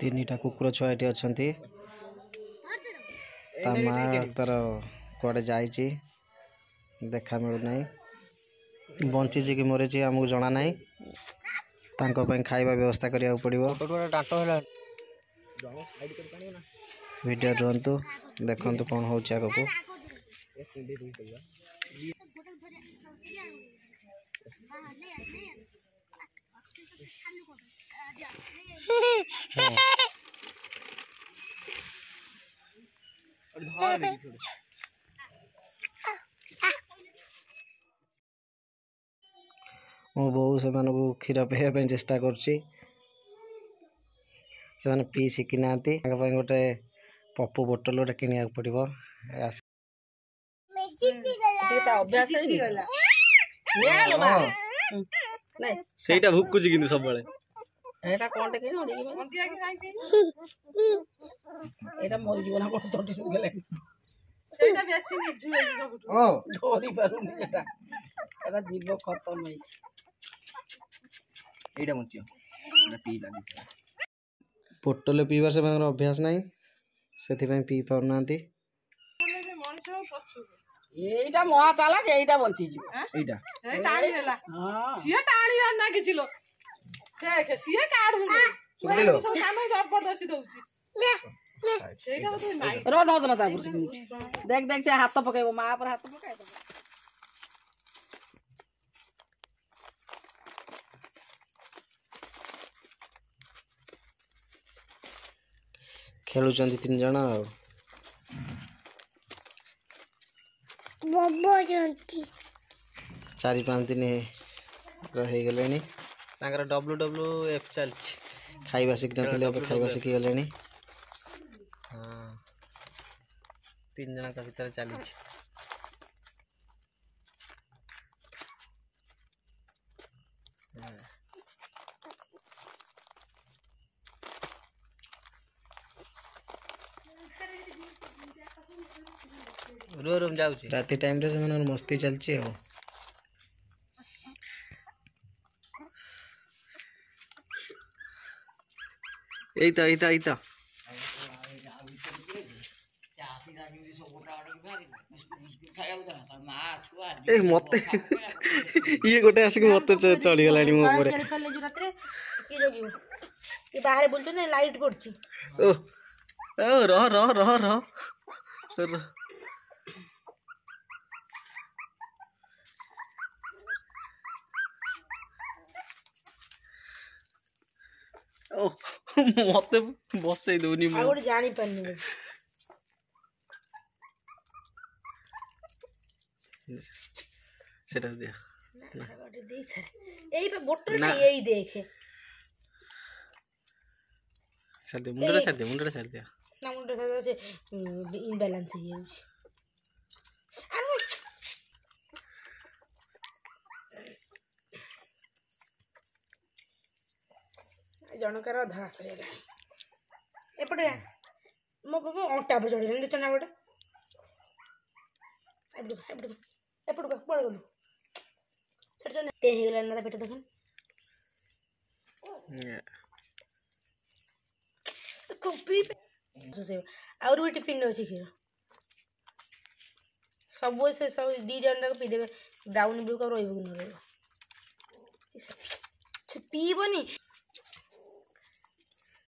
तीन कुकुर छुआ ये अच्छा माँ तार कड़े जा देखा मिलूना बंची कि मरी आमको जना ना खाଇବା व्यवस्था करा पड़ो वीडियो रुहतु देखु कौन हो आगक मो बो से क्षीर पीवा चेष्टा कर पी शिखी ना गोटे पप्पू बोतल गोटे किनिया पड़ो सेटा भुकुची किंतु सब बेले एटा कोनटे के नडी एटा मरि जीवन को तोटी गेले सेटा बेसी निजु ओ धोरी पारुनी एटा जीव खत्म नहीं एटा मुचियो एटा पी लागी बोतल पीवा से अभ्यास नहीं से पी पार ना एटा महा चाला के एटा बंची जी एटा ए टाणी हेला हां सिए टाणी ना किछिलो देख सिए काढ सुनिलो सब सामने जबरदस्ती दउची सेटा तो नाही रो न मत पुरसी देख देख से हाथ पकाइबो मां पर हाथ पकाइबो खेलुं तीन जन चार पाँच दिन रही गले WWF चल खाइबा शिखी ना खाइबा शिखी गले हाँ तीन जन का भीतर चली रूम जाऊँ राति टाइम रे से मस्ती चलची हो एता एता एता ए मते ये गोटे आसिक मते चली गलानी मो ऊपर ये बाहर बोलतो ना लाइट पड़ची ओ ओ रह रह रह रह ओ मते बसई दोनी आ गोटे जानी पन्नी सेटा दे ना गोटे दे छरे एई पे बोतल ना एई देखे छाड़ दे मुंडा छाड़ दे ना मुंडा छाड़ से इनबैलेंस हो जाउछ जनकर धास रे एपटे मो अंटा पर चढ़ी देखो ना गोटे एपट पड़ गलु टे गला ना पेट देख कॉपी और भी टिफिन अच्छी क्षीर सब से सब दी जन तक पीदे डाउन ब्लू का रही न पीबनी